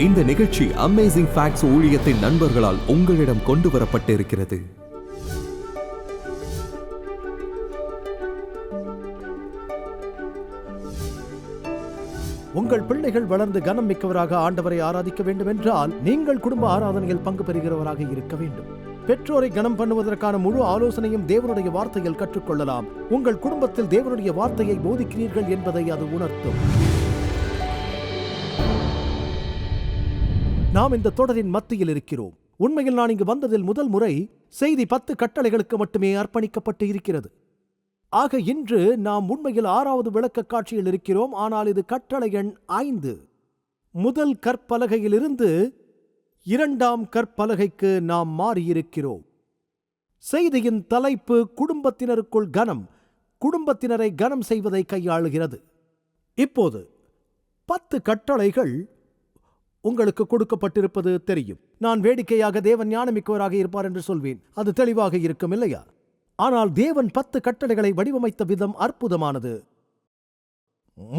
இந்த நிகழ்ச்சி amazing facts ஊழியத்தின் நண்பர்களால் உங்களிடம் கொண்டு வரப்பட்டிருக்கிறது. உங்கள் பிள்ளைகள் வளர்ந்து கனம் மிக்கவராக ஆண்டவரை ஆராதிக்க வேண்டும் என்றால் நீங்கள் குடும்ப ஆராதனையில் பங்கு பெறுகிறவராக இருக்க வேண்டும். பெற்றோரை கனம் பண்ணுவதற்கான முழு ஆலோசனையும் தேவனுடைய வார்த்தையில் கற்றுக்கொள்ளலாம். உங்கள் குடும்பத்தில் தேவனுடைய வார்த்தையை போதிக்கிறீர்கள் என்பதை அது உணர்த்தும். நாம் இந்த தொடரின் மத்தியில் இருக்கிறோம். உண்மையில் நான் இங்கு வந்ததில் முதல் முறை செய்தி 10 கட்டளைகளுக்கு மட்டுமே அர்ப்பணிக்கப்பட்டு இருக்கிறது. ஆக இன்று நாம் உண்மையில் 6வது விளக்க காட்சியில் இருக்கிறோம். ஆனால் இது கட்டளை எண் 5. முதல் கற்பலகையிலிருந்து 2ஆம் கற்பலகைக்கு நாம் மாறியிருக்கிறோம். செய்தியின் தலைப்பு குடும்பத்தினருக்குள் கனம், குடும்பத்தினரை கனம் செய்வதை கையாளுகிறது. இப்போது 10 கட்டளைகள் உங்களுக்கு கொடுக்கப்பட்டிருப்பது தெரியும். நான் வேடிக்கையாக தேவன் ஞானமிக்கவராக இருப்பார் என்று சொல்வேன். அது தெளிவாக இருக்கும் இல்லையா? ஆனால் தேவன் 10 கட்டளைகளை வடிவமைத்த விதம் அற்புதமானது.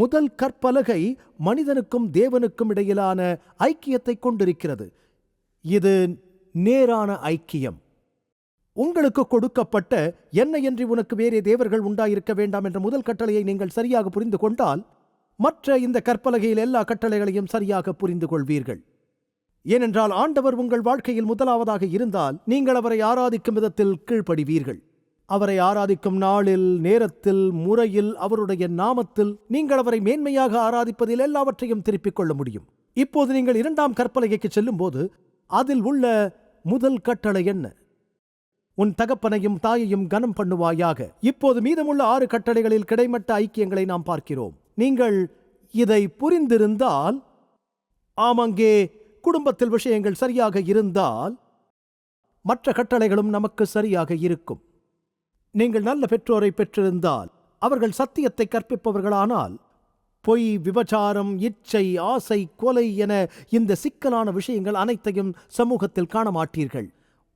முதல் கற்பலகை மனிதனுக்கும் தேவனுக்கும் இடையிலான ஐக்கியத்தை கொண்டிருக்கிறது. இது நேரான ஐக்கியம். உங்களுக்கு கொடுக்கப்பட்ட என்னையன்றி உனக்கு வேறே தேவர்கள் உண்டாயிருக்க வேண்டாம் என்ற முதல் கட்டளையை நீங்கள் சரியாக புரிந்து கொண்டால் மற்ற இந்த கற்பலகையில் எல்லா கட்டளைகளையும் சரியாக புரிந்து கொள்வீர்கள். ஏனென்றால் ஆண்டவர் உங்கள் வாழ்க்கையில் முதலாவதாக இருந்தால் நீங்கள் அவரை ஆராதிக்கும் விதத்தில் கீழ்ப்படிவீர்கள். அவரை ஆராதிக்கும் நாளில், நேரத்தில், முறையில், அவருடைய நாமத்தில் நீங்கள் அவரை மேன்மையாக ஆராதிப்பதில் எல்லாவற்றையும் திருப்பிக் கொள்ள முடியும். இப்போது நீங்கள் 2ஆம் கற்பலகைக்கு செல்லும் போது அதில் உள்ள முதல் கட்டளை என்ன? உன் தகப்பனையும் தாயையும் கனம் பண்ணுவாயாக. இப்போது மீதமுள்ள 6 கட்டளைகளில் கிடைமட்ட ஐக்கியங்களை நாம் பார்க்கிறோம். நீங்கள் இதை புரிந்திருந்தால், ஆமங்கே குடும்பத்தில் விஷயங்கள் சரியாக இருந்தால் மற்ற கட்டளைகளும் நமக்கு சரியாக இருக்கும். நீங்கள் நல்ல பெற்றோரை பெற்றிருந்தால், அவர்கள் சத்தியத்தை கற்பிப்பவர்களானால், பொய், விபச்சாரம், இச்சை, ஆசை, கொலை என இந்த சிக்கலான விஷயங்கள் அனைத்தையும் சமூகத்தில் காண மாட்டீர்கள்.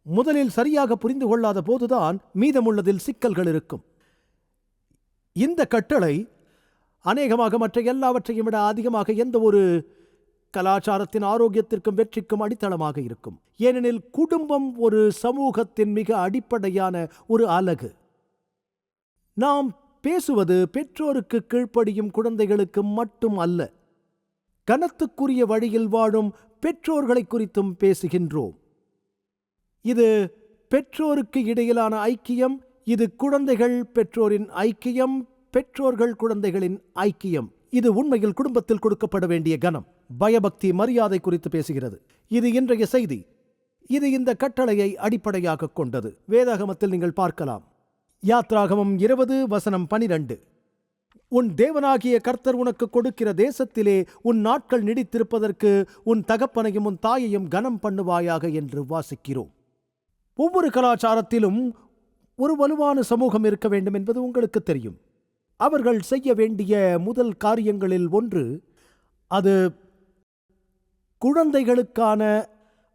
முதலில் சரியாக புரிந்து கொள்ளாத போதுதான் மீதமுள்ளதில் சிக்கல்கள் இருக்கும். இந்த கட்டளை அநேகமாக மற்ற எல்லாவற்றையும் விட அதிகமாக எந்த ஒரு கலாச்சாரத்தின் ஆரோக்கியத்திற்கும் வெற்றிக்கும் அடித்தளமாக இருக்கும். ஏனெனில் குடும்பம் ஒரு சமூகத்தின் மிக அடிப்படையான ஒரு அலகு. நாம் பேசுவது பெற்றோருக்கு கீழ்ப்படியும் குழந்தைகளுக்கு மட்டும் அல்ல, கனத்துக்குரிய வழியில் வாழும் பெற்றோர்களை குறித்தும் பேசுகின்றோம். இது பெற்றோருக்கு இடையிலான ஐக்கியம், இது குழந்தைகள் பெற்றோரின் ஐக்கியம், பெற்றோர்கள் குழந்தைகளின் ஐக்கியம். இது உண்மையில் குடும்பத்தில் கொடுக்கப்பட வேண்டிய கனம், பயபக்தி, மரியாதை குறித்து பேசுகிறது. இது இன்றைய செய்தி. இது இந்த கட்டளையை அடிப்படையாக கொண்டது. வேதாகமத்தில் நீங்கள் பார்க்கலாம். யாத்ராகமம் 20:12. உன் தேவனாகிய கர்த்தர் உனக்கு கொடுக்கிற தேசத்திலே உன் நாட்கள் நீடித்திருப்பதற்கு உன் தகப்பனையும் உன் தாயையும் கனம் பண்ணுவாயாக என்று வாசிக்கிறோம். ஒவ்வொரு கலாச்சாரத்திலும் ஒரு வலுவான சமூகம் இருக்க வேண்டும் என்பது உங்களுக்கு தெரியும். அவர்கள் செய்ய வேண்டிய முதல் காரியங்களில் ஒன்று, அது குழந்தைகளுக்கான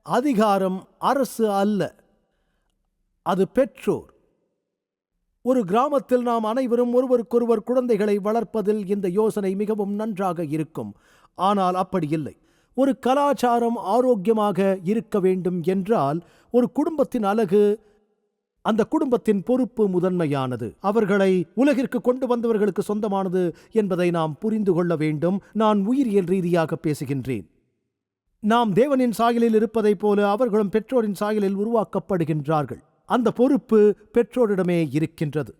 அதிகாரம் அரசு அல்ல, அது பெற்றோர். ஒரு கிராமத்தில் நாம் அனைவரும் ஒருவருக்கொருவர் குழந்தைகளை வளர்ப்பதில் இந்த யோசனை மிகவும் நன்றாக இருக்கும். ஆனால் அப்படி இல்லை. ஒரு கலாச்சாரம் ஆரோக்கியமாக இருக்க வேண்டும் என்றால் ஒரு குடும்பத்தின் அழகு, அந்த குடும்பத்தின் பொறுப்பு முதன்மையானது. அவர்களை உலகிற்கு கொண்டு வந்தவர்களுக்கு சொந்தமானது என்பதை நாம் புரிந்து கொள்ள வேண்டும். நான் உயிரியல் ரீதியாக பேசுகின்றேன். நாம் தேவனின் சாயலில் இருப்பதைப் போல அவர்களும் பெற்றோரின் சாயலில் உருவாக்கப்படுகின்றார்கள். அந்த பொறுப்பு பெற்றோரிடமே இருக்கின்றது.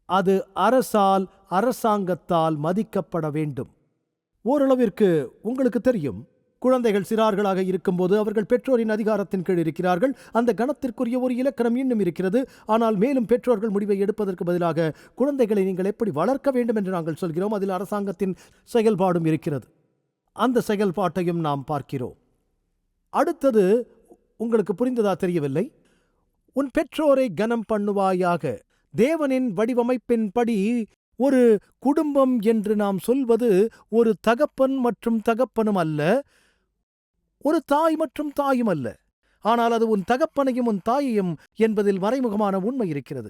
அது அரசால், அரசாங்கத்தால் மதிக்கப்பட வேண்டும். ஓரளவிற்கு உங்களுக்கு தெரியும், குழந்தைகள் சிறார்களாக இருக்கும்போது அவர்கள் பெற்றோரின் அதிகாரத்தின் கீழ் இருக்கிறார்கள். அந்த கணத்திற்குரிய ஒரு இலக்கணம் இன்னும் இருக்கிறது. ஆனால் மேலும் பெற்றோர்கள் முடிவை எடுப்பதற்கு பதிலாக குழந்தைகளை நீங்கள் எப்படி வளர்க்க வேண்டும் என்று நாங்கள் சொல்கிறோம். அதில் அரசாங்கத்தின் செயல்பாடும் இருக்கிறது. அந்த செயல்பாட்டையும் நாம் பார்க்கிறோம். அடுத்தது, உங்களுக்கு புரிந்ததா தெரியவில்லை, உன் பெற்றோரை கனம் பண்ணுவாயாக. தேவனின் வடிவமைப்பின்படி ஒரு குடும்பம் என்று நாம் சொல்வது ஒரு தகப்பன் மற்றும் தகப்பனும் அல்ல, ஒரு தாய் மற்றும் தாயும் அல்ல. ஆனால் அது உன் தகப்பனையும் உன் தாயையும் என்பதில் மறைமுகமான உண்மை இருக்கிறது.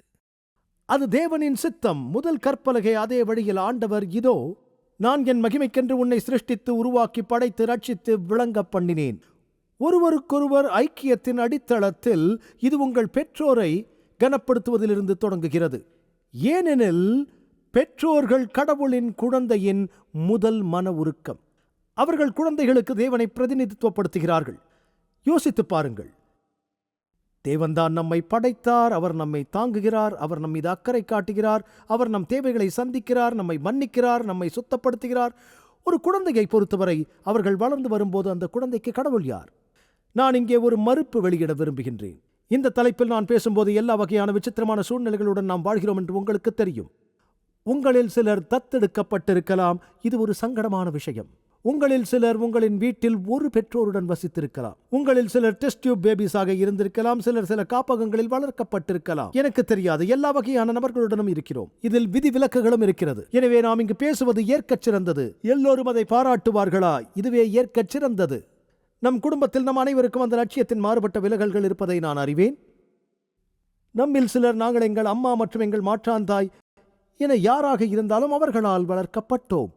அது தேவனின் சித்தம். முதல் கற்பலகை அதே வழியில் ஆண்டவர், இதோ நான் என் மகிமைக்கென்று உன்னை சிருஷ்டித்து உருவாக்கி படைத்து ரட்சித்து விளங்க பண்ணினேன். ஒருவருக்கொருவர் ஐக்கியத்தின் அடித்தளத்தில் இது உங்கள் பெற்றோரை கனப்படுத்துவதிலிருந்து தொடங்குகிறது. ஏனெனில் பெற்றோர்கள் கடவுளின் குழந்தையின் முதல் மன உருக்கம். அவர்கள் குழந்தைகளுக்கு தேவனை பிரதிநிதித்துவப்படுத்துகிறார்கள். யோசித்து பாருங்கள். தேவன்தான் நம்மை படைத்தார், அவர் நம்மை தாங்குகிறார், அவர் நம் மீது அக்கறை காட்டுகிறார், அவர் நம் தேவைகளை சந்திக்கிறார், நம்மை மன்னிக்கிறார், நம்மை சுத்தப்படுத்துகிறார். ஒரு குழந்தையை பொறுத்தவரை அவர்கள் வளர்ந்து வரும்போது அந்த குழந்தைக்கு கடவுள் யார்? நான் இங்கே ஒரு மறுப்பு வெளியிட விரும்புகின்றேன். இந்த தலைப்பில் நான் பேசும்போது எல்லா வகையான விசித்திரமான சூழ்நிலைகளுடன் நாம் வாழ்கிறோம் என்று உங்களுக்கு தெரியும். உங்களில் சிலர் தத்தெடுக்கப்பட்டிருக்கலாம். இது ஒரு சங்கடமான விஷயம். உங்களில் சிலர் உங்களின் வீட்டில் ஒரு பெற்றோருடன் வசித்திருக்கலாம். உங்களில் சிலர் டெஸ்ட் டியூப் பேபிஸாக இருந்திருக்கலாம். சிலர் சில காப்பகங்களில் வளர்க்கப்பட்டிருக்கலாம். எனக்கு தெரியாது. எல்லா வகையான நபர்களுடனும் இருக்கிறோம். இதில் விதிவிலக்குகளும் இருக்கிறது. எனவே நாம் இங்கு பேசுவது ஏற்கச் சிறந்தது. எல்லோரும் அதை பாராட்டுவார்களா? இதுவே ஏற்கச் சிறந்தது. நம் குடும்பத்தில் நம் அனைவருக்கும் அந்த லட்சியத்தின் மாறுபட்ட விலகல்கள் இருப்பதை நான் அறிவேன். நம்மில் சிலர் நாங்கள் எங்கள் அம்மா மற்றும் எங்கள் மாற்றாந்தாய் என யாராக இருந்தாலும் அவர்களால் வளர்க்கப்பட்டோம்.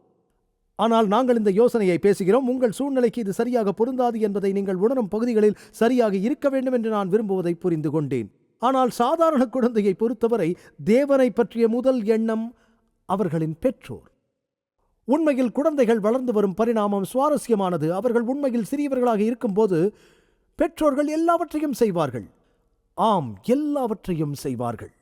ஆனால் நாங்கள் இந்த யோசனையை பேசுகிறோம். உங்கள் சூழ்நிலைக்கு இது சரியாக பொருந்தாது என்பதை நீங்கள் உணரும் பகுதிகளில் சரியாக இருக்க வேண்டும் என்று நான் விரும்புவதை புரிந்து கொண்டேன். ஆனால் சாதாரண குழந்தையை பொறுத்தவரை தேவனை பற்றிய முதல் எண்ணம் அவர்களின் பெற்றோர். உண்மையில் குழந்தைகள் வளர்ந்து வரும் பரிணாமம் சுவாரஸ்யமானது. அவர்கள் உண்மையில் சிறியவர்களாக இருக்கும்போது பெற்றோர்கள் எல்லாவற்றையும் செய்வார்கள். ஆம், எல்லாவற்றையும் செய்வார்கள்.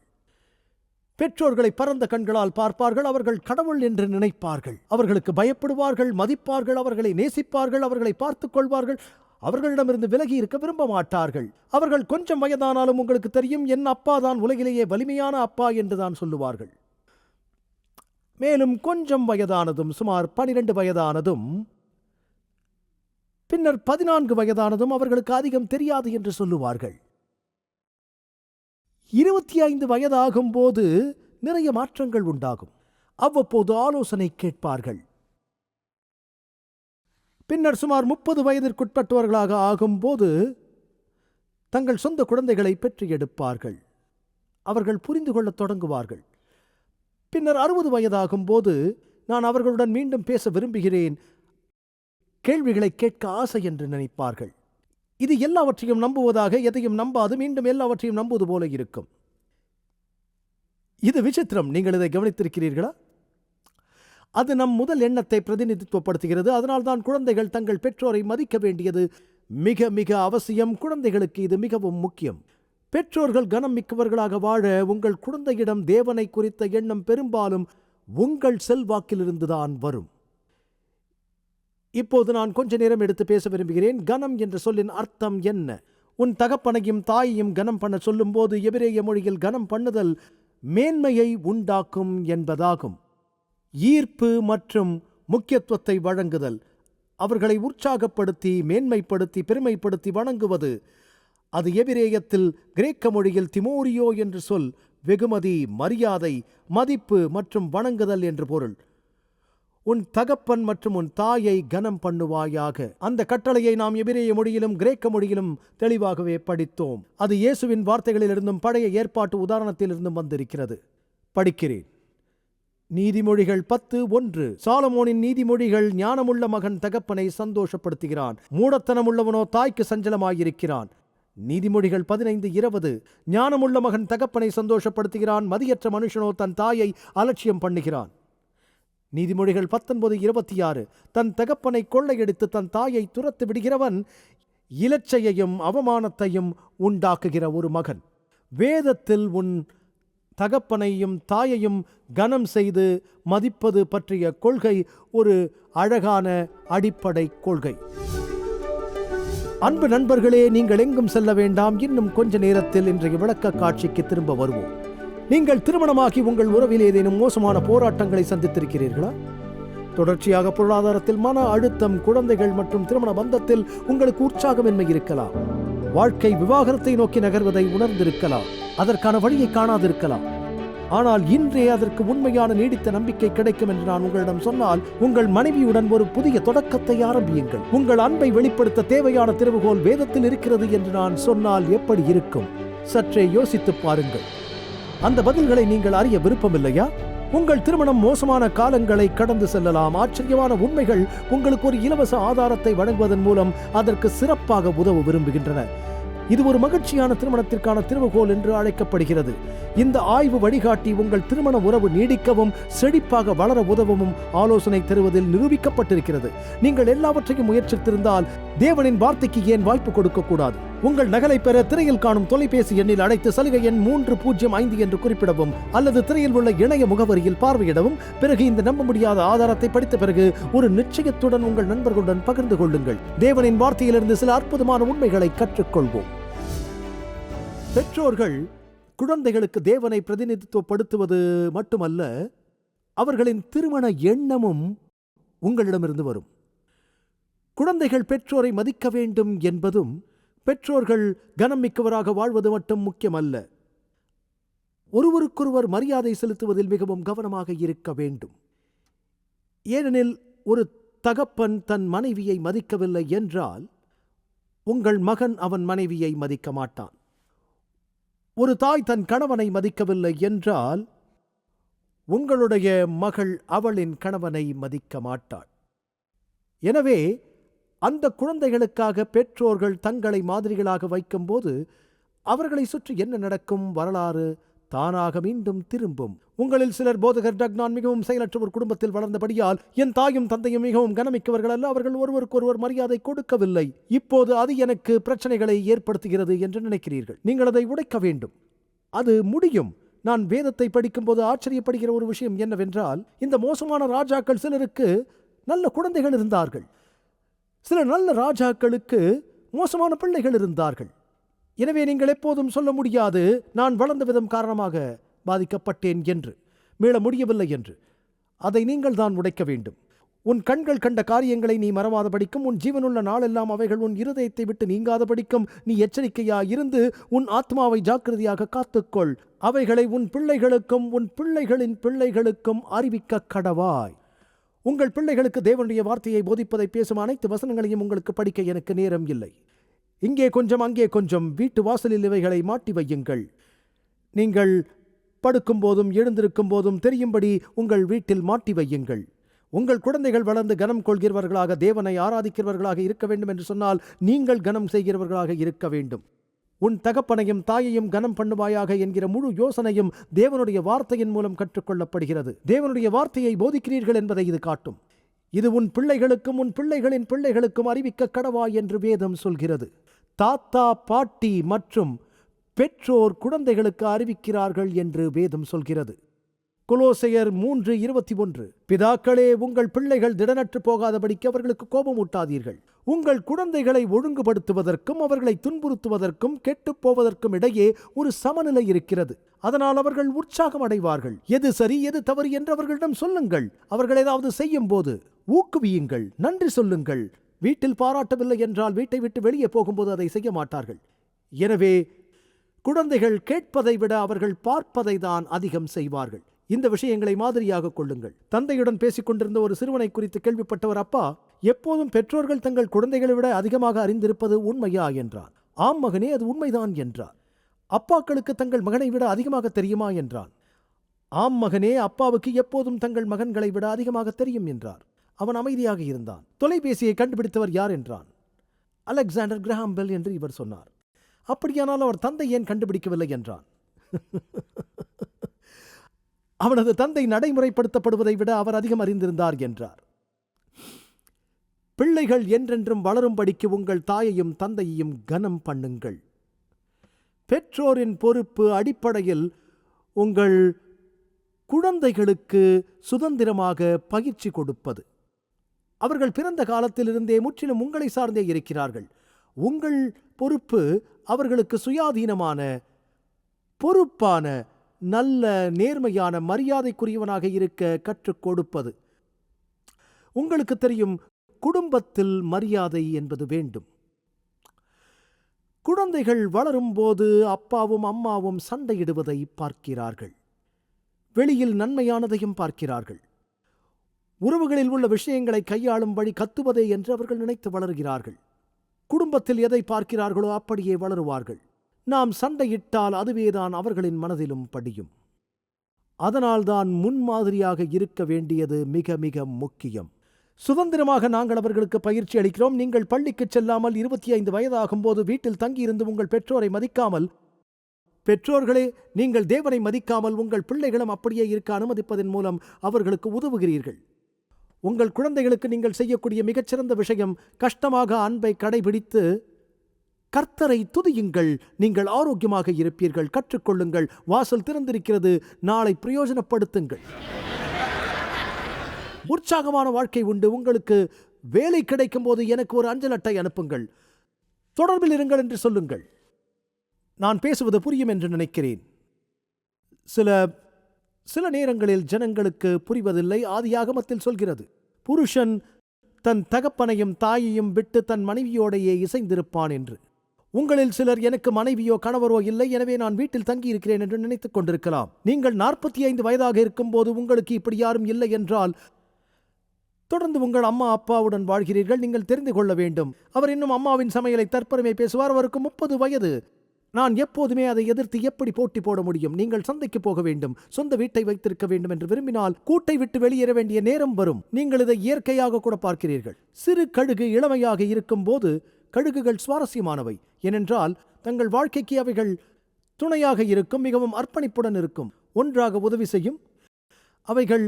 பெற்றோர்களை பரந்த கண்களால் பார்ப்பார்கள். அவர்கள் கடவுள் என்று நினைப்பார்கள். அவர்களுக்கு பயப்படுவார்கள், மதிப்பார்கள், அவர்களை நேசிப்பார்கள், அவர்களை பார்த்துக் கொள்வார்கள். அவர்களிடமிருந்து விலகி இருக்க விரும்ப மாட்டார்கள். அவர்கள் கொஞ்சம் வயதானாலும் உங்களுக்கு தெரியும், என் அப்பா தான் உலகிலேயே வலிமையான அப்பா என்றுதான் சொல்லுவார்கள். மேலும் கொஞ்சம் வயதானதும், சுமார் 12 வயதானதும், பின்னர் 14 வயதானதும் அவர்களுக்கு அதிகம் தெரியாது என்று சொல்லுவார்கள். 25 வயதாகும் போது நிறைய மாற்றங்கள் உண்டாகும். அவ்வப்போது ஆலோசனை கேட்பார்கள். பின்னர் சுமார் 30 வயதிற்குட்பட்டவர்களாக ஆகும்போது தங்கள் சொந்த குழந்தைகளை பெற்று எடுப்பார்கள். அவர்கள் புரிந்து கொள்ளத் தொடங்குவார்கள். பின்னர் 60 வயதாகும் போது நான் அவர்களுடன் மீண்டும் பேச விரும்புகிறேன், கேள்விகளை கேட்க ஆசை என்று நினைப்பார்கள். இது எல்லாவற்றையும் நம்புவதாக, எதையும் நம்பாது மீண்டும் எல்லாவற்றையும் நம்புவது போல இருக்கும். இது விசித்திரம். நீங்கள் இதை கவனித்திருக்கிறீர்களா? அது நம் முதல் எண்ணத்தை பிரதிநிதித்துவப்படுத்துகிறது. அதனால்தான் குழந்தைகள் தங்கள் பெற்றோரை மதிக்க வேண்டியது மிக மிக அவசியம். குழந்தைகளுக்கு இது மிகவும் முக்கியம். பெற்றோர்கள் கனம் மிக்கவர்களாக வாழ உங்கள் குழந்தையிடம் தேவனை குறித்த எண்ணம் பெரும்பாலும் உங்கள் செல்வாக்கிலிருந்துதான் வரும். இப்போது நான் கொஞ்ச நேரம் எடுத்து பேச விரும்புகிறேன். கனம் என்ற சொல்லின் அர்த்தம் என்ன? உன் தகப்பனையும் தாயையும் கனம் பண்ண சொல்லும் போது எபிரேய மொழியில் கனம் பண்ணுதல் மேன்மையை உண்டாக்கும் என்பதாகும். ஈர்ப்பு மற்றும் முக்கியத்துவத்தை வழங்குதல், அவர்களை உற்சாகப்படுத்தி மேன்மைப்படுத்தி பெருமைப்படுத்தி வணங்குவது. அது எபிரேயத்தில் கிரேக்க மொழியில் திமோரியோ என்று சொல் வெகுமதி, மரியாதை, மதிப்பு மற்றும் வணங்குதல் என்று பொருள். உன் தகப்பன் மற்றும் உன் தாயை கனம் பண்ணுவாயாக. அந்த கட்டளையை நாம் எபிரேய மொழியிலும் கிரேக்க மொழியிலும் தெளிவாகவே படித்தோம். அது இயேசுவின் வார்த்தைகளிலிருந்தும் பழைய ஏற்பாட்டு உதாரணத்திலிருந்தும் வந்திருக்கிறது. படிக்கிறேன். நீதிமொழிகள் 10:1. சாலமோனின் நீதிமொழிகள்: ஞானமுள்ள மகன் தகப்பனை சந்தோஷப்படுத்துகிறான், மூடத்தனமுள்ளவனோ தாய்க்கு சஞ்சலமாயிருக்கிறான். நீதிமொழிகள் 15:20. ஞானமுள்ள மகன் தகப்பனை சந்தோஷப்படுத்துகிறான், மதியற்ற மனுஷனோ தன் தாயை அலட்சியம் பண்ணுகிறான். நீதிமொழிகள் 19:26. தன் தகப்பனை கொள்ளையடித்து தன் தாயை துரத்து விடுகிறவன் இலச்சையையும் அவமானத்தையும் உண்டாக்குகிற ஒரு மகன். வேதத்தில் உன் தகப்பனையும் தாயையும் கனம் செய்து மதிப்பது பற்றிய கொள்கை ஒரு அழகான அடிப்படை கொள்கை. அன்பு நண்பர்களே, நீங்கள் எங்கும் செல்ல வேண்டாம். இன்னும் கொஞ்ச நேரத்தில் இன்றைய விளக்க காட்சிக்கு திரும்ப வருவோம். நீங்கள் திருமணமாகி உங்கள் உறவில் ஏதேனும் மோசமான போராட்டங்களை சந்தித்திருக்கிறீர்களா? தொடர்ச்சியாக பொருளாதாரத்தில் மன அழுத்தம், குழந்தைகள் மற்றும் திருமண பந்தத்தில் உங்களுக்கு உற்சாகமின்மை இருக்கலாம். வாழ்க்கை விவாகரத்தை நோக்கி நகர்வதை உணர்ந்திருக்கலாம். அதற்கான வழியை காணாதிருக்கலாம். ஆனால் இன்றே அதற்கு உண்மையான நீடித்த நம்பிக்கை கிடைக்கும் என்று நான் உங்களிடம் சொன்னால், உங்கள் மனைவியுடன் ஒரு புதிய தொடக்கத்தை ஆரம்பியுங்கள். உங்கள் அன்பை வெளிப்படுத்த தேவையான திறவுகோல் வேதத்தில் இருக்கிறது என்று நான் சொன்னால் எப்படி இருக்கும்? சற்றே யோசித்து பாருங்கள். அந்த பதில்களை நீங்கள் அறிய விருப்பமில்லையா? உங்கள் திருமணம் மோசமான காலங்களை கடந்து செல்லலாம். ஆச்சரியமான உண்மைகள் உங்களுக்கு ஒரு இலவச ஆதாரத்தை வழங்குவதன் மூலம் அதற்கு சிறப்பாக உதவ விரும்புகின்றன. இது ஒரு மகிழ்ச்சியான திருமணத்திற்கான திறவுகோல் என்று அழைக்கப்படுகிறது. இந்த ஆய்வு வழிகாட்டி உங்கள் திருமண உறவு நீடிக்கவும் செழிப்பாக வளர உதவவும் ஆலோசனை தருவதில் நிரூபிக்கப்பட்டிருக்கிறது. நீங்கள் எல்லாவற்றையும் முயற்சித்திருந்தால் தேவனின் வார்த்தைக்கு ஏன் வாய்ப்பு கொடுக்க கூடாது? உங்கள் நகலை பெற திரையில் காணும் தொலைபேசி எண்ணில் அழைத்து சலுகை எண் 305 என்று குறிப்பிடவும் அல்லது திரையில் உள்ள இணைய முகவரியில் பார்வையிடவும். பிறகு இந்த நம்ப முடியாத ஆதாரத்தை படித்த பிறகு ஒரு நிச்சயத்துடன் உங்கள் நண்பர்களுடன் பகிர்ந்து கொள்ளுங்கள். தேவனின் வார்த்தையிலிருந்து சில அற்புதமான உண்மைகளை கற்றுக்கொள்வோம். பெற்றோர்கள் குழந்தைகளுக்கு தேவனை பிரதிநிதித்துவப்படுத்துவது மட்டுமல்ல, அவர்களின் திருமண எண்ணமும் உங்களிடமிருந்து வரும். குழந்தைகள் பெற்றோரை மதிக்க வேண்டும் என்பதும், பெற்றோர்கள் கனம் மிக்கவராக வாழ்வது மட்டும் முக்கியமல்ல, ஒருவருக்கொருவர் மரியாதை செலுத்துவதில் மிகவும் கவனமாக இருக்க வேண்டும். ஏனெனில் ஒரு தகப்பன் தன் மனைவியை மதிக்கவில்லை என்றால் உங்கள் மகன் அவன் மனைவியை மதிக்க மாட்டான். ஒரு தாய் தன் கணவனை மதிக்கவில்லை என்றால் உங்களுடைய மகள் அவளின் கணவனை மதிக்க மாட்டாள். எனவே அந்த குழந்தைகளுக்காக பெற்றோர்கள் தங்களை மாதிரிகளாக வைக்கும்போது அவர்களை சுற்றி என்ன நடக்கும்? வரலாறு தானாக மீண்டும் திரும்பும். உங்களில் சிலர் போதகர் டக், நான் மிகவும் செயலற்ற ஒரு குடும்பத்தில் வளர்ந்தபடியால் என் தாயும் தந்தையும் மிகவும் கனமிக்கவர்கள் அல்ல, அவர்கள் ஒருவருக்கொருவர் மரியாதை கொடுக்கவில்லை, இப்போது அது எனக்கு பிரச்சனைகளை ஏற்படுத்துகிறது என்று நினைக்கிறீர்கள். நீங்கள் அதை உடைக்க வேண்டும். அது முடியும். நான் வேதத்தை படிக்கும்போது ஆச்சரியப்படுகிற ஒரு விஷயம் என்னவென்றால், இந்த மோசமான ராஜாக்கள் சிலருக்கு நல்ல குழந்தைகள் இருந்தார்கள், சில நல்ல ராஜாக்களுக்கு மோசமான பிள்ளைகள் இருந்தார்கள். எனவே நீங்கள் எப்போதும் சொல்ல முடியாது, நான் வளர்ந்த விதம் காரணமாக பாதிக்கப்பட்டேன் என்று, மீள முடியவில்லை என்று. அதை நீங்கள் தான் உடைக்க வேண்டும். உன் கண்கள் கண்ட காரியங்களை நீ மறவாத படிக்கும், உன் ஜீவனுள்ள நாளெல்லாம் அவைகள் உன் இருதயத்தை விட்டு நீங்காத படிக்கும். நீ எச்சரிக்கையாய் இருந்து உன் ஆத்மாவை ஜாக்கிரதையாக காத்துக்கொள். அவைகளை உன் பிள்ளைகளுக்கும் உன் பிள்ளைகளின் பிள்ளைகளுக்கும் அறிவிக்க கடவாய். உங்கள் பிள்ளைகளுக்கு தேவனுடைய வார்த்தையை போதிப்பதை பேசும் அனைத்து வசனங்களையும் உங்களுக்கு படிக்க எனக்கு நேரம் இல்லை. இங்கே கொஞ்சம் அங்கே கொஞ்சம், வீட்டு வாசலில் இவைகளை மாட்டி வையுங்கள். நீங்கள் படுக்கும் போதும் எழுந்திருக்கும் போதும் தெரியும்படி உங்கள் வீட்டில் மாட்டி வையுங்கள். உங்கள் குழந்தைகள் வளர்ந்து கனம் கொள்கிறவர்களாக, தேவனை ஆராதிக்கிறவர்களாக இருக்க வேண்டும் என்று சொன்னால் நீங்கள் கனம் செய்கிறவர்களாக இருக்க வேண்டும். உன் தகப்பனையும் தாயையும் கனம் பண்ணுவாயாக என்கிற முழு யோசனையும் தேவனுடைய வார்த்தையின் மூலம் கற்றுக்கொள்ளப்படுகிறது. தேவனுடைய வார்த்தையை போதிக்கிறீர்கள் என்பதை இது காட்டும். இது உன் பிள்ளைகளுக்கும் உன் பிள்ளைகளின் பிள்ளைகளுக்கும் அறிவிக்க கடவாய் என்று வேதம் சொல்கிறது. தாத்தா, பாட்டி மற்றும் பெற்றோர் குழந்தைகளுக்கு அறிவிக்கிறார்கள் என்று வேதம் சொல்கிறது. கொலோசையர் 3:21. பிதாக்களே, உங்கள் பிள்ளைகள் திடனற்று போகாதபடிக்கு அவர்களுக்கு கோபமூட்டாதீர்கள். உங்கள் குழந்தைகளை ஒழுங்குபடுத்துவதற்கும் அவர்களை துன்புறுத்துவதற்கும் கெட்டுப் போவதற்கும் இடையே ஒரு சமநிலை இருக்கிறது. அதனால் அவர்கள் உற்சாகம் அடைவார்கள். எது சரி எது தவறு என்று அவர்களிடம் சொல்லுங்கள். அவர்கள் ஏதாவது செய்யும் போது ஊக்குவியுங்கள், நன்றி சொல்லுங்கள். வீட்டில் பாராட்டவில்லை என்றால் வீட்டை விட்டு வெளியே போகும்போது அதை செய்ய மாட்டார்கள். எனவே குழந்தைகள் கேட்பதை விட அவர்கள் பார்ப்பதை தான் அதிகம் செய்வார்கள். இந்த விஷயங்களை மாதிரியாக கொள்ளுங்கள். தந்தையுடன் பேசிக் கொண்டிருந்த ஒரு சிறுவனை குறித்து கேள்விப்பட்டவர், அப்பா, எப்போதும் பெற்றோர்கள் தங்கள் குழந்தைகளை விட அதிகமாக அறிந்திருப்பது உண்மையா என்றான். ஆம் மகனே, அது உண்மைதான் என்றார். அப்பாக்களுக்கு தங்கள் மகனை விட அதிகமாக தெரியுமா என்றான். ஆம் மகனே, அப்பாவுக்கு எப்போதும் தங்கள் மகன்களை விட அதிகமாக தெரியும் என்றார். அவன் அமைதியாக இருந்தான். தொலைபேசியை கண்டுபிடித்தவர் யார் என்றான். அலெக்சாண்டர் கிரஹாம் பெல் என்று இவர் சொன்னார். அப்படியானால் அவர் தந்தை ஏன் கண்டுபிடிக்கவில்லை என்றான். அவனது தந்தை நடைமுறைப்படுத்தப்படுவதை விட அவர் அதிகம் அறிந்திருந்தார் என்றார். பிள்ளைகள் என்றென்றும் வளரும்படிக்கு உங்கள் தாயையும் தந்தையையும் கனம் பண்ணுங்கள். பெற்றோரின் பொறுப்பு அடிப்படையில் உங்கள் குழந்தைகளுக்கு சுதந்திரமாக பயிற்சி கொடுப்பது. அவர்கள் பிறந்த காலத்திலிருந்தே முற்றிலும் உங்களை சார்ந்தே இருக்கிறார்கள். உங்கள் பொறுப்பு அவர்களுக்கு சுயாதீனமான, பொறுப்பான, நல்ல, நேர்மையான, மரியாதைக்குரியவனாக இருக்க கற்றுக் கொடுப்பது. உங்களுக்கு தெரியும், குடும்பத்தில் மரியாதை என்பது வேண்டும். குழந்தைகள் வளரும்போது அப்பாவும் அம்மாவும் சண்டையிடுவதை பார்க்கிறார்கள். வெளியில் நன்மையானதையும் பார்க்கிறார்கள். உறவுகளில் உள்ள விஷயங்களை கையாளும் வழி கத்துவதே என்று அவர்கள் நினைத்து வளர்கிறார்கள். குடும்பத்தில் எதை பார்க்கிறார்களோ அப்படியே வளருவார்கள். நாம் சண்டையிட்டால் அதுவேதான் அவர்களின் மனதிலும் படியும். அதனால்தான் முன்மாதிரியாக இருக்க வேண்டியது மிக மிக முக்கியம். சுதந்திரமாக நாங்கள் அவர்களுக்கு பயிற்சி அளிக்கிறோம். நீங்கள் பள்ளிக்கு செல்லாமல் 25 வயதாகும் போது வீட்டில் தங்கியிருந்து உங்கள் பெற்றோரை மதிக்காமல், பெற்றோர்களே நீங்கள் தேவனை மதிக்காமல் உங்கள் பிள்ளைகளும் அப்படியே இருக்க அனுமதிப்பதன் மூலம் அவர்களுக்கு உதவுகிறீர்கள். உங்கள் குழந்தைகளுக்கு நீங்கள் செய்யக்கூடிய மிகச்சிறந்த விஷயம் கஷ்டமாக அன்பை கடைபிடித்து கர்த்தரை துதியுங்கள். நீங்கள் ஆரோக்கியமாக இருப்பீர்கள். கற்றுக்கொள்ளுங்கள். வாசல் திறந்திருக்கிறது. நாளை பிரயோஜனப்படுத்துங்கள். உற்சாகமான வாழ்க்கை உண்டு. உங்களுக்கு வேலை கிடைக்கும் போது எனக்கு ஒரு அஞ்சல் அட்டை அனுப்புங்கள், தொடர்பில் இருங்கள் என்று சொல்லுங்கள். நான் பேசுவது புரியும் என்று நினைக்கிறேன். சில நேரங்களில் ஜனங்களுக்கு புரிவதில்லை. ஆதியாகமத்தில் சொல்கிறது, புருஷன் தன் தகப்பனையும் தாயையும் விட்டு தன் மனைவியோடையே இசைந்திருப்பான் என்று. உங்களில் சிலர் எனக்கு மனைவியோ கணவரோ இல்லை, எனவே நான் வீட்டில் தங்கியிருக்கிறேன் என்று நினைத்துக் கொண்டிருக்கலாம். நீங்கள் 45 வயதாக இருக்கும்போது உங்களுக்கு இப்படி யாரும் இல்லை என்றால் தொடர்ந்து உங்கள் அம்மா அப்பாவுடன் வாழ்கிறீர்கள். நீங்கள் தெரிந்து கொள்ள வேண்டும், அவர் இன்னும் அம்மாவின் சமையலை தற்பெருமை பேசுவார். அவருக்கு 30 வயது. நான் எப்போதுமே அதை எதிர்த்து எப்படி போட்டி போட முடியும்? நீங்கள் சந்தைக்கு போக வேண்டும், சொந்த வீட்டை வைத்திருக்க வேண்டும் என்று விரும்பினால் கூட்டை விட்டு வெளியேற வேண்டிய நேரம் வரும். நீங்கள் இதை இயற்கையாக கூட பார்க்கிறீர்கள். சிறு கழுகு இளமையாக இருக்கும் போது கழுகுகள் சுவாரஸ்யமானவை. ஏனென்றால் தங்கள் வாழ்க்கைக்கு அவைகள் துணையாக இருக்கும், மிகவும் அர்ப்பணிப்புடன் இருக்கும், ஒன்றாக உதவி செய்யும். அவைகள்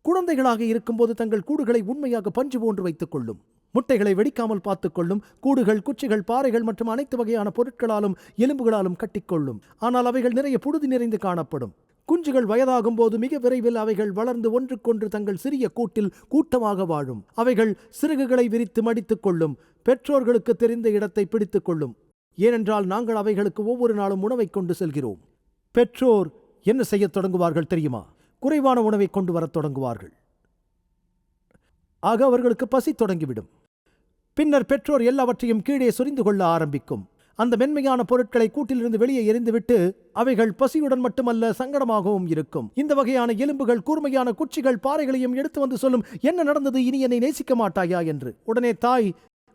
குழந்தைகளாக இருக்கும்போது தங்கள் கூடுகளை உண்மையாக பஞ்சு போன்று வைத்துக் கொள்ளும். முட்டைகளை வெடிக்காமல் பார்த்துக்கொள்ளும். கூடுகள், குச்சிகள், பாறைகள் மற்றும் அனைத்து வகையான பொருட்களாலும் எலும்புகளாலும் கட்டிக்கொள்ளும். ஆனால் அவைகள் நிறைய புழுதி நிறைந்து காணப்படும். குஞ்சுகள் வயதாகும் போது மிக விரைவில் அவைகள் வளர்ந்து ஒன்றுக்கொன்று தங்கள் சிறிய கூட்டில் கூட்டமாக வாழும். அவைகள் சிறகுகளை விரித்து மடித்துக் கொள்ளும். பெற்றோர்களுக்கு தெரிந்த இடத்தை பிடித்துக் கொள்ளும். ஏனென்றால் நாங்கள் அவைகளுக்கு ஒவ்வொரு நாளும் உணவை கொண்டு செல்கிறோம். பெற்றோர் என்ன செய்யத் தொடங்குவார்கள் தெரியுமா? குறைவான உணவை கொண்டு வரத் தொடங்குவார்கள். ஆக அவர்களுக்கு பசி தொடங்கிவிடும். பின்னர் பெற்றோர் எல்லாவற்றையும் கீழே சொரிந்து கொள்ள ஆரம்பிக்கும். அந்த மென்மையான பொருட்களை கூட்டிலிருந்து வெளியே எறிந்துவிட்டு அவைகள் பசியுடன் மட்டுமல்ல சங்கடமாகவும் இருக்கும். இந்த வகையான எலும்புகள், கூர்மையான குச்சிகள், பாறைகளையும் எடுத்து வந்து சொல்லும், என்ன நடந்தது, இனி என்னை நேசிக்க மாட்டாயா என்று. உடனே தாய்,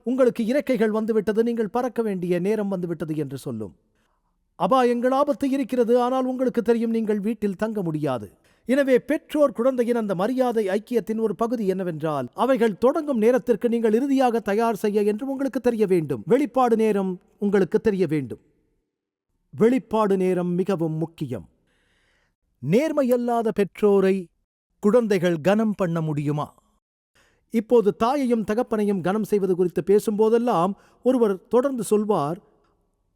உங்களுக்கு இறக்கைகள் வந்துவிட்டது, நீங்கள் பறக்க வேண்டிய நேரம் வந்துவிட்டது என்று சொல்லும். அபாயங்கள், ஆபத்து இருக்கிறது, ஆனால் உங்களுக்கு தெரியும் நீங்கள் வீட்டில் தங்க முடியாது. எனவே பெற்றோர் குழந்தையின் அந்த மரியாதை ஐக்கியத்தின் ஒரு பகுதி என்னவென்றால், அவைகள் தொடங்கும் நேரத்திற்கு நீங்கள் இறுதியாக தயார் செய்ய என்று உங்களுக்கு தெரிய வேண்டும். வெளிப்பாடு நேரம் உங்களுக்கு தெரிய வேண்டும். வெளிப்பாடு நேரம் மிகவும் முக்கியம். நேர்மையல்லாத பெற்றோரை குழந்தைகள் கனம் பண்ண முடியுமா? இப்போது தாயையும் தகப்பனையும் கனம் செய்வது குறித்து பேசும்போதெல்லாம் ஒருவர் தொடர்ந்து சொல்வார்,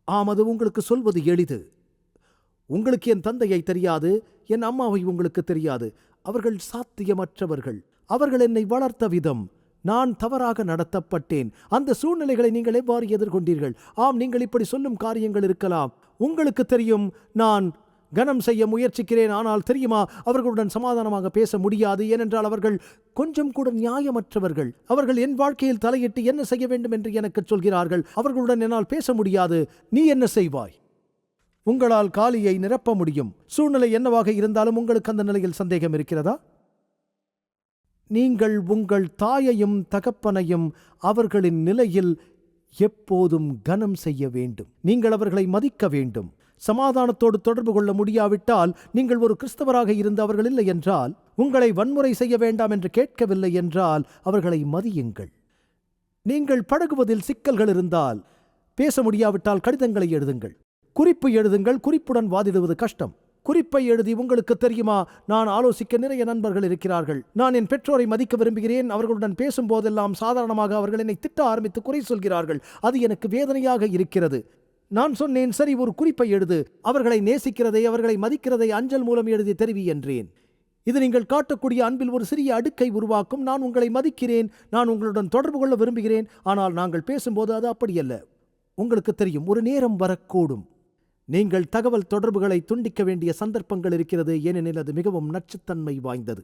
ஆம், அது உங்களுக்கு சொல்வது எளிது. உங்களுக்கு என் தந்தையை தெரியாது, என் அம்மாவை உங்களுக்கு தெரியாது. அவர்கள் சாத்தியமற்றவர்கள். அவர்கள் என்னை வளர்த்த விதம், நான் தவறாக நடத்தப்பட்டேன். அந்த சூழ்நிலைகளை நீங்கள் எவ்வாறு எதிர்கொண்டீர்கள்? ஆம், நீங்கள் இப்படி சொல்லும் காரியங்கள் இருக்கலாம். உங்களுக்கு தெரியும், நான் கனம் செய்ய முயற்சிக்கிறேன், ஆனால் தெரியுமா, அவர்களுடன் சமாதானமாக பேச முடியாது. ஏனென்றால் அவர்கள் கொஞ்சம் கூட நியாயமற்றவர்கள். அவர்கள் என் வாழ்க்கையில் தலையிட்டு என்ன செய்ய வேண்டும் என்று எனக்கு சொல்கிறார்கள். அவர்களுடன் என்னால் பேச முடியாது. நீ என்ன செய்வாய்? உங்களால் காலியை நிரப்ப முடியும். சூழ்நிலை என்னவாக இருந்தாலும் உங்களுக்கு அந்த நிலையில் சந்தேகம் இருக்கிறதா? நீங்கள் உங்கள் தாயையும் தகப்பனையும் அவர்களின் நிலையில் எப்போதும் கனம் செய்ய வேண்டும். நீங்கள் அவர்களை மதிக்க வேண்டும். சமாதானத்தோடு தொடர்பு கொள்ள முடியாவிட்டால், நீங்கள் ஒரு கிறிஸ்தவராக இருந்து அவர்கள் இல்லை என்றால், உங்களை வன்முறை செய்ய வேண்டாம் என்று கேட்கவில்லை என்றால், அவர்களை மதியுங்கள். நீங்கள் பழகுவதில் சிக்கல்கள் இருந்தால், பேச முடியாவிட்டால் கடிதங்களை எழுதுங்கள். குறிப்பு எழுதுங்கள். குறிப்புடன் வாதிடுவது கஷ்டம். குறிப்பை எழுதி, உங்களுக்கு தெரியுமா, நான் ஆலோசிக்க நிறைய நண்பர்கள் இருக்கிறார்கள். நான் என் பெற்றோரை மதிக்க விரும்புகிறேன். அவர்களுடன் பேசும்போதெல்லாம் சாதாரணமாக அவர்கள் என்னை திட்ட ஆரம்பித்து குறை சொல்கிறார்கள். அது எனக்கு வேதனையாக இருக்கிறது. நான் சொன்னேன், சரி, ஒரு குறிப்பை எழுது. அவர்களை நேசிக்கிறதை, அவர்களை மதிக்கிறதை அஞ்சல் மூலம் எழுதி தெரிவி என்றேன். இது நீங்கள் காட்டக்கூடிய அன்பில் ஒரு சிறிய அடுக்கை உருவாக்கும். நான் உங்களை மதிக்கிறேன், நான் உங்களுடன் தொடர்பு கொள்ள விரும்புகிறேன், ஆனால் நாங்கள் பேசும்போது அது அப்படியல்ல. உங்களுக்கு தெரியும், ஒரு நேரம் வரக்கூடும். நீங்கள் தகவல் தொடர்புகளை துண்டிக்க வேண்டிய சந்தர்ப்பங்கள் இருக்கிறது. ஏனெனில் அது மிகவும் நச்சுத்தன்மை வாய்ந்தது.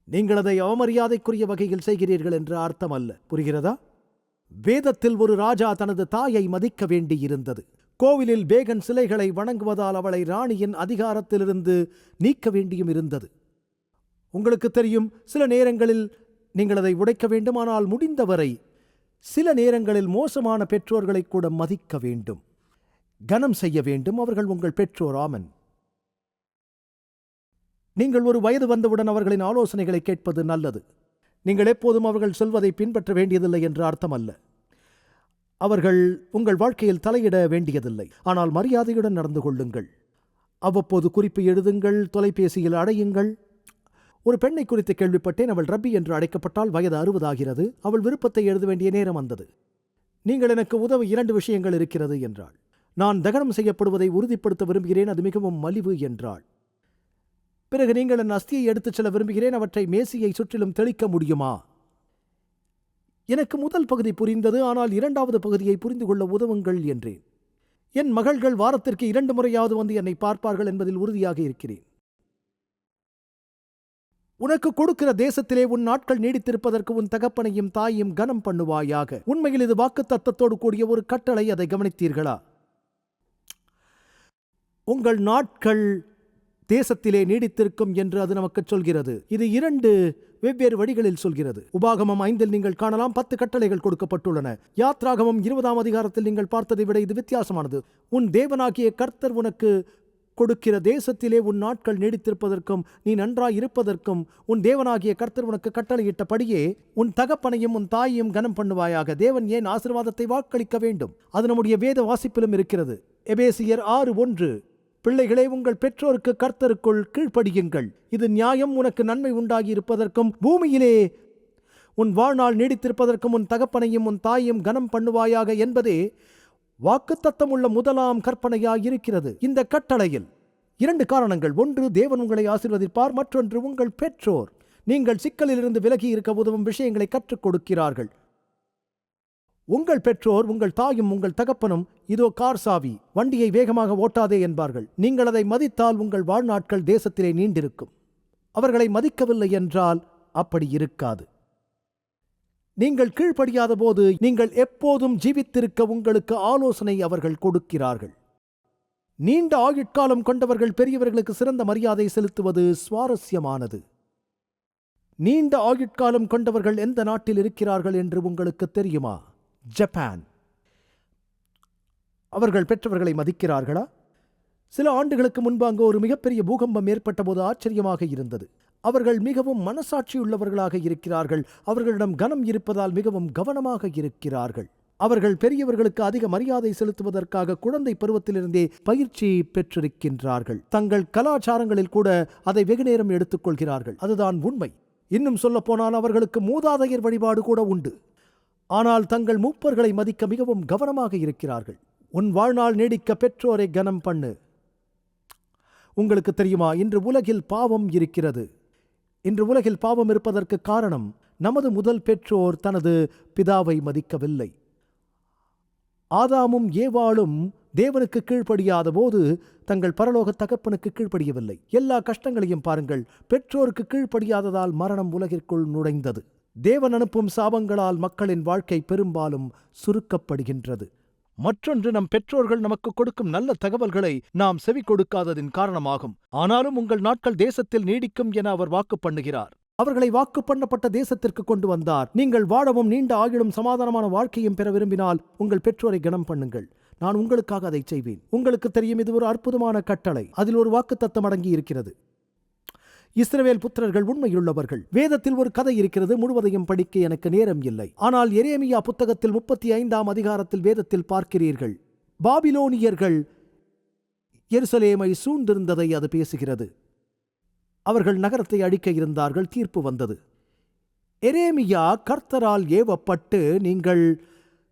நீங்கள் அதை அவமரியாதைக்குரிய வகையில் செய்கிறீர்கள் என்று அர்த்தம் அல்ல. புரிகிறதா? வேதத்தில் ஒரு ராஜா தனது தாயை மதிக்க வேண்டியிருந்தது. கோவிலில் பேகன் சிலைகளை வணங்குவதால் அவளை ராணியின் அதிகாரத்திலிருந்து நீக்க வேண்டியும் இருந்தது. உங்களுக்கு தெரியும், சில நேரங்களில் நீங்கள் அதை உடைக்க வேண்டும். ஆனால் முடிந்தவரை சில நேரங்களில் மோசமான பெற்றோர்களை கூட மதிக்க வேண்டும், கனம் செய்ய வேண்டும். அவர்கள் உங்கள் பெற்றோர். ஆமன். நீங்கள் ஒரு வயது வந்தவுடன் அவர்களின் ஆலோசனைகளை கேட்பது நல்லது. நீங்கள் எப்போதும் அவர்கள் சொல்வதை பின்பற்ற வேண்டியதில்லை என்று அர்த்தமல்ல. அவர்கள் உங்கள் வாழ்க்கையில் தலையிட வேண்டியதில்லை. ஆனால் மரியாதையுடன் நடந்து கொள்ளுங்கள். அவ்வப்போது குறிப்பு எழுதுங்கள், தொலைபேசியில் அடையுங்கள். ஒரு பெண்ணை குறித்து கேள்விப்பட்டேன். அவள் ரப்பி என்று அழைக்கப்பட்டால் வயது 60 ஆகிறது. அவள் விருப்பத்தை எழுத வேண்டிய நேரம் வந்தது. நீங்கள் எனக்கு உதவ 2 விஷயங்கள் இருக்கிறது என்றாள். நான் தகனம் செய்யப்படுவதை உறுதிப்படுத்த விரும்புகிறேன், அது மிகவும் மலிவு என்றாள். பிறகு நீங்கள் என் அஸ்தியை எடுத்துச் செல்ல விரும்புகிறேன், அவற்றை மேசையை சுற்றிலும் தெளிக்க முடியுமா? எனக்கு முதல் பகுதி புரிந்தது, ஆனால் 2வது பகுதியை புரிந்து கொள்ள உதவுங்கள் என்றேன். என் மகள்கள் வாரத்திற்கு 2 முறையாவது வந்து என்னை பார்ப்பார்கள் என்பதில் உறுதியாக இருக்கிறேன். உனக்கு கொடுக்கிற தேசத்திலே உன் நாட்கள் நீடித்திருப்பதற்கு உன் தகப்பனையும் தாயையும் கனம் பண்ணுவாயாக. உண்மையில் இது வாக்குத்தத்தத்தோடு கூடிய ஒரு கட்டளை. அதை கவனித்தீர்களா? உங்கள் நாட்கள் தேசத்திலே நீடித்திருக்கும் என்று அது நமக்கு சொல்கிறது. இது 2 வெவ்வேறு வழிகளில் சொல்கிறது. உபாகமம் 5 நீங்கள் காணலாம் 10 கட்டளைகள் கொடுக்கப்பட்டுள்ளன. யாத்ராகமம் 20ஆம் அதிகாரத்தில் நீங்கள் பார்த்ததை விட இது வித்தியாசமானது. உன் தேவனாகிய கர்த்தர் உனக்கு கொடுக்கிற தேசத்திலே உன் நாட்கள் நீடித்திருப்பதற்கும் நீ நன்றாய் இருப்பதற்கும் உன் தேவனாகிய கர்த்தர் உனக்கு கட்டளையிட்டபடியே உன் தகப்பனையும் உன் தாயையும் கனம் பண்ணுவாயாக. தேவன் ஏன் ஆசீர்வாதத்தை வாக்களிக்க வேண்டும்? அது நம்முடைய வேத வாசிப்பிலும் இருக்கிறது. எபேசியர் 6:1 பிள்ளைகளே, உங்கள் பெற்றோருக்கு கர்த்தருக்குள் கீழ்ப்படியுங்கள். இது நியாயம். உனக்கு நன்மை உண்டாகி இருப்பதற்கும் பூமியிலே உன் வாழ்நாள் நீடித்திருப்பதற்கும் உன் தகப்பனையும் உன் தாயையும் கனம் பண்ணுவாயாக என்பதே வாக்குத்தத்தம் உள்ள முதலாம் கற்பனையாயிருக்கிறது. இந்த கட்டளையில் 2 காரணங்கள். ஒன்று, தேவன் உங்களை ஆசீர்வதிப்பார். மற்றொன்று, உங்கள் பெற்றோர் நீங்கள் சிக்கலிலிருந்து விலகி இருக்க உதவும் விஷயங்களை கற்றுக் கொடுக்கிறார்கள். உங்கள் பெற்றோர், உங்கள் தாயும் உங்கள் தகப்பனும் இதோ கார் சாவி, வண்டியை வேகமாக ஓட்டாதே என்பார்கள். நீங்கள் அதை மதித்தால் உங்கள் வாழ்நாட்கள் தேசத்திலே நீண்டிருக்கும். அவர்களை மதிக்கவில்லை என்றால் அப்படி இருக்காது. நீங்கள் கீழ்ப்படியாத போது நீங்கள் எப்போதும் ஜீவித்திருக்க உங்களுக்கு ஆலோசனை அவர்கள் கொடுக்கிறார்கள். நீண்ட ஆயுட்காலம் கொண்டவர்கள் பெரியவர்களுக்கு சிறந்த மரியாதை செலுத்துவது சுவாரஸ்யமானது. நீண்ட ஆயுட்காலம் கொண்டவர்கள் எந்த நாட்டில் இருக்கிறார்கள் என்று உங்களுக்கு தெரியுமா? ஜப்பான். அவர்கள் பெற்றவர்களை மதிக்கிறார்களா? சில ஆண்டுகளுக்கு முன்பு அங்கு ஒரு மிகப்பெரிய பூகம்பம் ஏற்பட்ட போது ஆச்சரியமாக இருந்தது. அவர்கள் மிகவும் மனசாட்சியுள்ளவர்களாக இருக்கிறார்கள். அவர்களிடம் கனம் இருப்பதால் மிகவும் கவனமாக இருக்கிறார்கள். அவர்கள் பெரியவர்களுக்கு அதிக மரியாதை செலுத்துவதற்காக குழந்தை பருவத்திலிருந்தே பயிற்சி பெற்றிருக்கின்றார்கள். தங்கள் கலாச்சாரங்களில் கூட அதை வெகுநேரம் எடுத்துக்கொள்கிறார்கள். அதுதான் உண்மை. இன்னும் சொல்ல போனால் அவர்களுக்கு மூதாதையர் வழிபாடு கூட உண்டு. ஆனால் தங்கள் மூப்பர்களை மதிக்க மிகவும் கவனமாக இருக்கிறார்கள். உன் வாழ்நாள் நீடிக்க பெற்றோரை கனம் பண்ணு. உங்களுக்கு தெரியுமா, இன்று உலகில் பாவம் இருக்கிறது. இன்று உலகில் பாவம் இருப்பதற்கு காரணம் நமது முதல் பெற்றோர் தனது பிதாவை மதிக்கவில்லை. ஆதாமும் ஏவாளும் தேவனுக்கு கீழ்ப்படியாத போது தங்கள் பரலோக தகப்பனுக்கு கீழ்ப்படியவில்லை. எல்லா கஷ்டங்களையும் பாருங்கள். பெற்றோருக்கு கீழ்ப்படியாததால் மரணம் உலகிற்குள் நுழைந்தது. தேவன் அனுப்பும் சாபங்களால் மக்களின் வாழ்க்கை பெரும்பாலும் சுருக்கப்படுகின்றது. மற்றொன்று, நம் பெற்றோர்கள் நமக்கு கொடுக்கும் நல்ல தகவல்களை நாம் செவி கொடுக்காததின் காரணமாகும். ஆனாலும் உங்கள் நாட்கள் தேசத்தில் நீடிக்கும் என அவர் வாக்கு பண்ணுகிறார். அவர்களை வாக்கு பண்ணப்பட்ட தேசத்திற்கு கொண்டு வந்தார். நீங்கள் வாழவும் நீண்ட ஆயுளும் சமாதானமான வாழ்க்கையும் பெற விரும்பினால் உங்கள் பெற்றோரை கனம் பண்ணுங்கள். நான் உங்களுக்காக அதை செய்வேன். உங்களுக்கு தெரியும், இது ஒரு அற்புதமான கட்டளை. அதில் ஒரு வாக்குத்தத்தம் அடங்கி இருக்கிறது. இஸ்ரவேல் புத்திரர்கள் உண்மையுள்ளவர்கள். வேதத்தில் ஒரு கதை இருக்கிறது. முழுவதையும் படிக்க எனக்கு நேரம் இல்லை. ஆனால் எரேமியா புத்தகத்தில் 35ஆம் அதிகாரத்தில் வேதத்தில் பார்க்கிறீர்கள். பாபிலோனியர்கள் எருசலேமை சூழ்ந்திருந்ததை அது பேசுகிறது. அவர்கள் நகரத்தை அழிக்க இருந்தார்கள். தீர்ப்பு வந்தது. எரேமியா கர்த்தரால் ஏவப்பட்டு நீங்கள்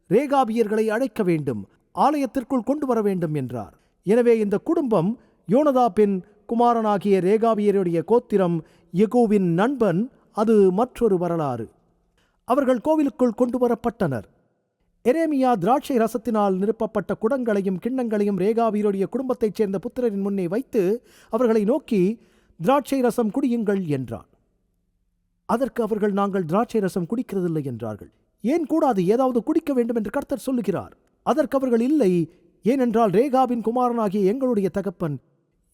ரேகாபியர்களை அழைக்க வேண்டும், ஆலயத்திற்குள் கொண்டு வர வேண்டும் என்றார். எனவே இந்த குடும்பம் யோனதாபின் குமாரனாகிய ரேகாபியருடைய கோத்திரம், யெகூவின் நண்பன். அது மற்றொரு வரலாறு. அவர்கள் கோவிலுக்குள் கொண்டு வரப்பட்டனர். எரேமியா திராட்சை ரசத்தினால் நிரப்பப்பட்ட குடங்களையும் கிண்ணங்களையும் ரேகாபியருடைய குடும்பத்தைச் சேர்ந்த புத்திரரின் முன்னே வைத்து அவர்களை நோக்கி, திராட்சை ரசம் குடியுங்கள் என்றான். அதற்கு அவர்கள், நாங்கள் திராட்சை ரசம் குடிக்கிறதில்லை என்றார்கள். ஏன் கூடாது? ஏதாவது குடிக்க வேண்டும் என்று கர்த்தர் சொல்லுகிறார். அதற்கு அவர்கள், இல்லை, ஏனென்றால் ரேகாபின் குமாரனாகிய எங்களுடைய தகப்பன்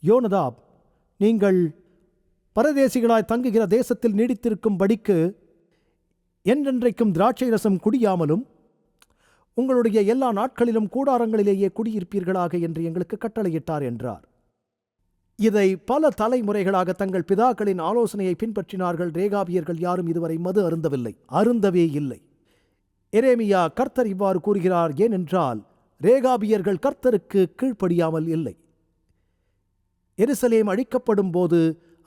யோனதாப் நீங்கள் பரதேசிகளாய் தங்குகிற தேசத்தில் நீடித்திருக்கும் படிக்கு என்றென்றைக்கும் திராட்சை ரசம் குடியாமலும் உங்களுடைய எல்லா நாட்களிலும் கூடாரங்களிலேயே குடியிருப்பீர்களாக என்று எங்களுக்கு கட்டளையிட்டார் என்றார். இதை பல தலைமுறைகளாக தங்கள் பிதாக்களின் ஆலோசனையை பின்பற்றினார்கள். ரேகாபியர்கள் யாரும் இதுவரை மது அருந்தவே இல்லை. எரேமியா கர்த்தர் இவ்வாறு கூறுகிறார். ஏனென்றால் ரேகாபியர்கள் கர்த்தருக்கு கீழ்ப்படியாமல் இல்லை. எருசலேம் அழிக்கப்படும் போது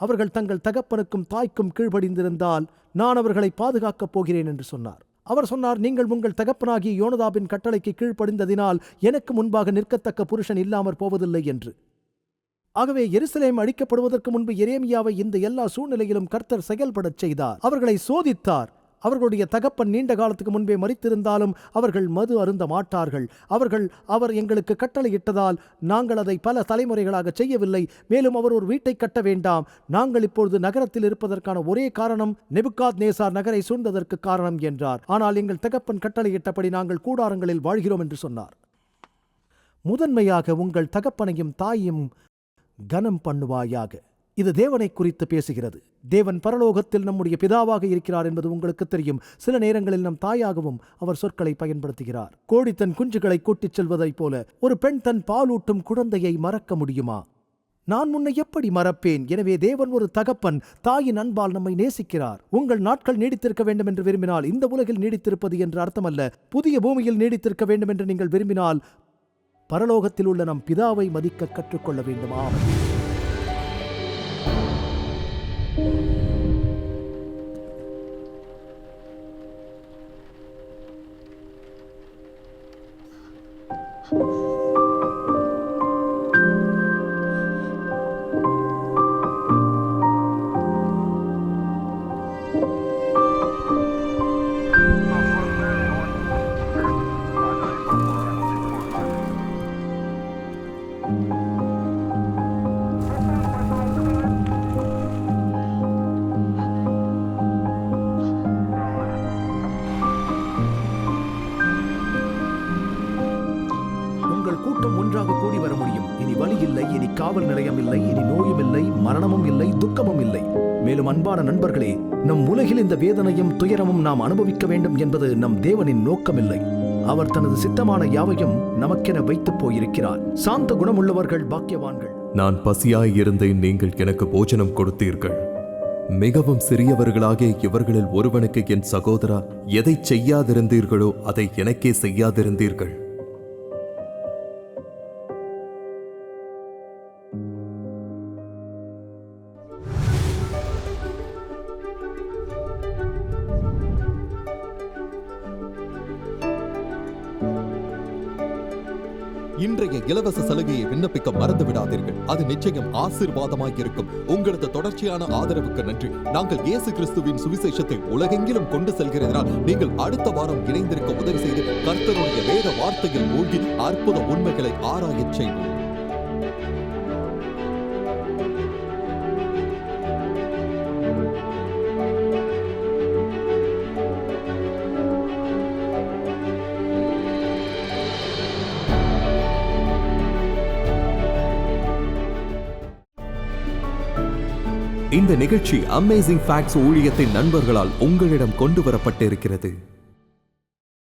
அவர்கள் தங்கள் தகப்பனுக்கும் தாய்க்கும் கீழ்ப்படிந்திருந்தால் நான் அவர்களை பாதுகாக்கப் போகிறேன் என்று சொன்னார். அவர் சொன்னார், நீங்கள் உங்கள் தகப்பனாகிய யோனதாபின் கட்டளைக்கு கீழ்ப்படிந்ததினால் எனக்கு முன்பாக நிற்கத்தக்க புருஷன் இல்லாமற் போவதில்லை என்று. ஆகவே எருசலேம் அழிக்கப்படுவதற்கு முன்பு எரேமியாவை இந்த எல்லா சூழ்நிலையிலும் கர்த்தர் செயல்படச் செய்தார். அவர்களை சோதித்தார். அவர்களுடைய தகப்பன் நீண்ட காலத்துக்கு முன்பே மரித்திருந்தாலும் அவர்கள் மது அருந்த மாட்டார்கள். அவர் எங்களுக்கு கட்டளையிட்டதால் நாங்கள் அதை பல தலைமுறைகளாக செய்யவில்லை. மேலும் அவர் ஒரு வீட்டை கட்ட வேண்டாம். நாங்கள் இப்பொழுது நகரத்தில் இருப்பதற்கான ஒரே காரணம் நேபுகாத்நேசார் நகரை சூழ்ந்ததற்கு காரணம் என்றார். ஆனால் எங்கள் தகப்பன் கட்டளையிட்டபடி நாங்கள் கூடாரங்களில் வாழ்கிறோம் என்று சொன்னார். முதன்மையாக உங்கள் தகப்பனையும் தாயையும் கனம் பண்ணுவாயாக. இது தேவனை குறித்து பேசுகிறது. தேவன் பரலோகத்தில் நம்முடைய பிதாவாக இருக்கிறார் என்பது உங்களுக்கு தெரியும். சில நேரங்களில் நம் தாயாகவும் அவர் சொற்களை பயன்படுத்துகிறார். கோழி தன் குஞ்சுகளை கூட்டிச் செல்வதைப் போல ஒரு பெண் தன் பாலூட்டும் குழந்தையை மறக்க முடியுமா? நான் முன்னை எப்படி மறப்பேன்? எனவே தேவன் ஒரு தகப்பன் தாயின் அன்பால் நம்மை நேசிக்கிறார். உங்கள் நாட்கள் நீடித்திருக்க வேண்டும் என்று விரும்பினால், இந்த உலகில் நீடித்திருப்பது என்று அர்த்தமல்ல, புதிய பூமியில் நீடித்திருக்க வேண்டும் என்று நீங்கள் விரும்பினால் பரலோகத்தில் உள்ள நம் பிதாவை மதிக்க கற்றுக்கொள்ள வேண்டுமா? ஒன்றாக கூடி வர முடியும். இனி வலி இல்லை, இனி காவல் நிலையம் இல்லை, இனி நோயும் இல்லை, மரணமும் இல்லை, துக்கமும் இல்லை. மேலும் அன்பான நண்பர்களே, நம் உலகில் இந்த வேதனையும் துயரமும் நாம் அனுபவிக்க வேண்டும் என்பது நம் தேவனின் நோக்கமில்லை. அவர் தனது சித்தமான யாவையும் நமக்கென வைத்துப் போயிருக்கிறார். சாந்த குணமுள்ளவர்கள் பாக்கியவான்கள். நான் பசியாய் இருந்தேன், நீங்கள் எனக்கு போஜனம் கொடுத்தீர்கள். மிகவும் சிறியவர்களாகிய இவர்களில் ஒருவனுக்கு என் சகோதரா எதை செய்யாதிருந்தீர்களோ அதை எனக்கே செய்யாதிருந்தீர்கள். இன்றைய இலவச சலுகையை விண்ணப்பிக்க மறந்து விடாதீர்கள். அது நிச்சயம் ஆசீர்வாதமாக இருக்கும். உங்களது தொடர்ச்சியான ஆதரவுக்கு நன்றி. நாங்கள் இயேசு கிறிஸ்துவின் சுவிசேஷத்தை உலகெங்கிலும் கொண்டு செல்கிறதனால் நீங்கள் அடுத்த வாரம் இணைந்திருக்க உதவி செய்து கர்த்தருடைய வேத வார்த்தையில் மூழ்கி அற்புத உண்மைகளை ஆராயச் செய்வோம். இந்த நிகழ்ச்சி அமேசிங் ஃபேக்ட்ஸ் ஊழியத்தின் நண்பர்களால் உங்களிடம் கொண்டு வரப்பட்டிருக்கிறது.